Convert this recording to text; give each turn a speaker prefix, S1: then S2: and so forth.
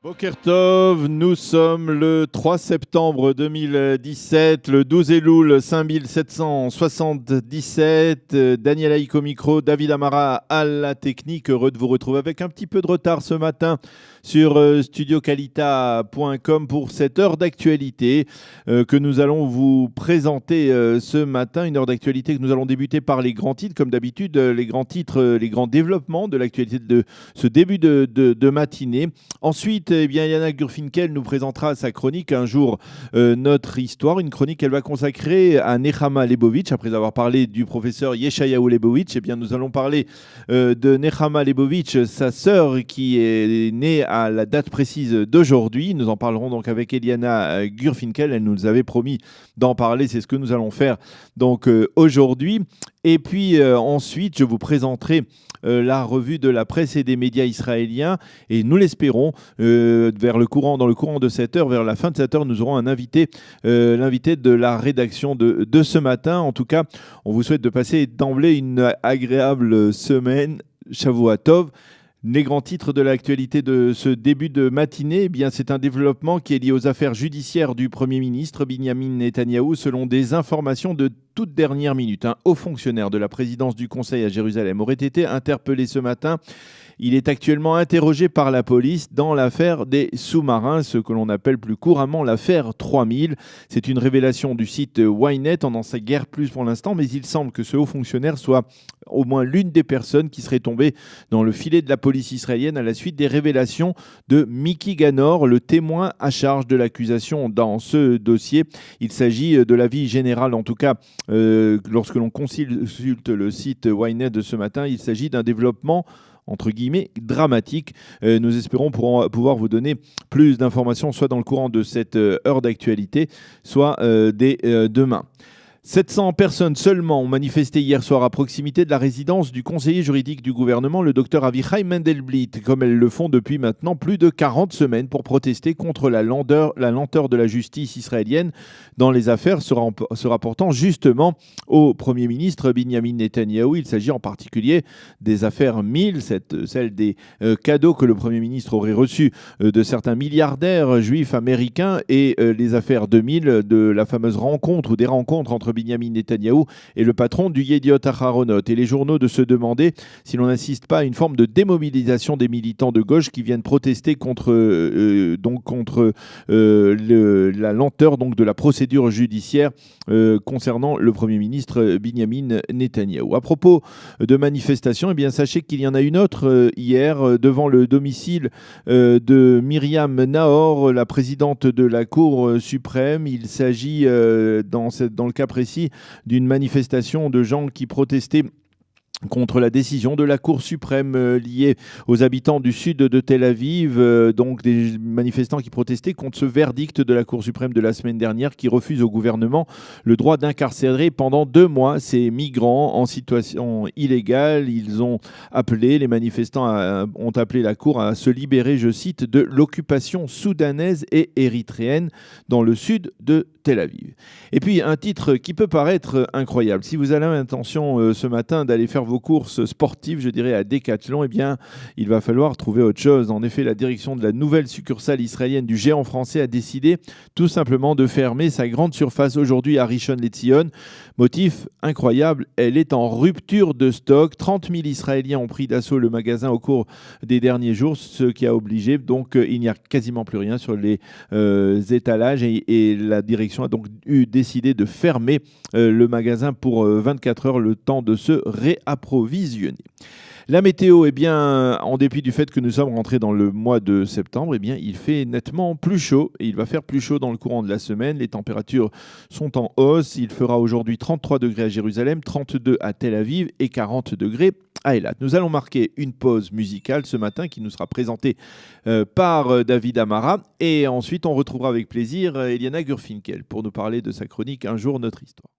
S1: Boker Tov, nous sommes le 3 septembre 2017, le 12 Elul 5777. Daniel Haïk au micro, David Amara à la technique. Heureux de vous retrouver avec un petit peu de retard ce matin sur studiocalita.com pour cette heure d'actualité que nous allons vous présenter ce matin. Une heure d'actualité que nous allons débuter par les grands titres, comme d'habitude, les grands titres, les grands développements de l'actualité de ce début de matinée. Ensuite, Yana Gurfinkel nous présentera sa chronique Un jour notre histoire, une chronique qu'elle va consacrer à Nechama Leibovitch. Après avoir parlé du professeur Yeshayahu Leibovitch, nous allons parler de Nechama Leibovitch, sa sœur qui est née à la date précise d'aujourd'hui. Nous en parlerons donc avec Eliana Gurfinkel. Elle nous avait promis d'en parler, c'est ce que nous allons faire donc aujourd'hui. Et puis ensuite, je vous présenterai la revue de la presse et des médias israéliens, et nous l'espérons dans le courant de cette heure, vers la fin de cette heure, nous aurons un invité, l'invité de la rédaction de ce matin. En tout cas, on vous souhaite de passer d'emblée une agréable semaine. Shavua Tov. Les grands titres de l'actualité de ce début de matinée, c'est un développement qui est lié aux affaires judiciaires du Premier ministre Binyamin Netanyahou. Selon des informations de toute dernière minute, un haut fonctionnaire de la présidence du Conseil à Jérusalem aurait été interpellé ce matin. Il est actuellement interrogé par la police dans l'affaire des sous-marins, ce que l'on appelle plus couramment l'affaire 3000. C'est une révélation du site Ynet. On n'en sait guère plus pour l'instant, mais il semble que ce haut fonctionnaire soit au moins l'une des personnes qui serait tombée dans le filet de la police israélienne à la suite des révélations de Miki Ganor, le témoin à charge de l'accusation dans ce dossier. Il s'agit de l'avis général, en tout cas, lorsque l'on consulte le site Ynet de ce matin, il s'agit d'un développement entre guillemets, dramatique. Nous espérons pouvoir vous donner plus d'informations, soit dans le courant de cette heure d'actualité, soit dès demain. 700 personnes seulement ont manifesté hier soir à proximité de la résidence du conseiller juridique du gouvernement, le docteur Avichai Mendelblit, comme elles le font depuis maintenant plus de 40 semaines pour protester contre la lenteur de la justice israélienne dans les affaires se rapportant justement au Premier ministre Binyamin Netanyahou. Il s'agit en particulier des affaires 1000, celle des cadeaux que le Premier ministre aurait reçus de certains milliardaires juifs américains, et les affaires 2000 de la fameuse rencontre ou des rencontres entre Binyamin Netanyahou et le patron du Yediot Aharonot. Et les journaux de se demander si l'on n'assiste pas à une forme de démobilisation des militants de gauche qui viennent protester contre la lenteur donc, de la procédure judiciaire concernant le Premier ministre Binyamin Netanyahou. À propos de manifestations, sachez qu'il y en a une autre hier devant le domicile de Myriam Nahor, la présidente de la Cour suprême. Il s'agit dans le cas précis d'une manifestation de gens qui protestaient contre la décision de la Cour suprême liée aux habitants du sud de Tel Aviv, donc des manifestants qui protestaient contre ce verdict de la Cour suprême de la semaine dernière qui refuse au gouvernement le droit d'incarcérer pendant 2 mois ces migrants en situation illégale. Les manifestants ont appelé la Cour à se libérer, je cite, de l'occupation soudanaise et érythréenne dans le sud de Tel Aviv. Et puis un titre qui peut paraître incroyable. Si vous avez l'intention ce matin d'aller faire vos courses sportives, je dirais à Decathlon, il va falloir trouver autre chose. En effet, la direction de la nouvelle succursale israélienne du géant français a décidé tout simplement de fermer sa grande surface aujourd'hui à Rishon LeZion. Motif incroyable, elle est en rupture de stock. 30 000 Israéliens ont pris d'assaut le magasin au cours des derniers jours, ce qui a obligé, donc il n'y a quasiment plus rien sur les étalages, et la direction a donc décidé de fermer le magasin pour 24 heures, le temps de se réapprovisionner. La météo, en dépit du fait que nous sommes rentrés dans le mois de septembre, il fait nettement plus chaud, et il va faire plus chaud dans le courant de la semaine. Les températures sont en hausse. Il fera aujourd'hui 33 degrés à Jérusalem, 32 à Tel Aviv et 40 degrés à Eilat. Nous allons marquer une pause musicale ce matin qui nous sera présentée par David Amara, et ensuite on retrouvera avec plaisir Eliana Gurfinkel pour nous parler de sa chronique Un jour notre histoire.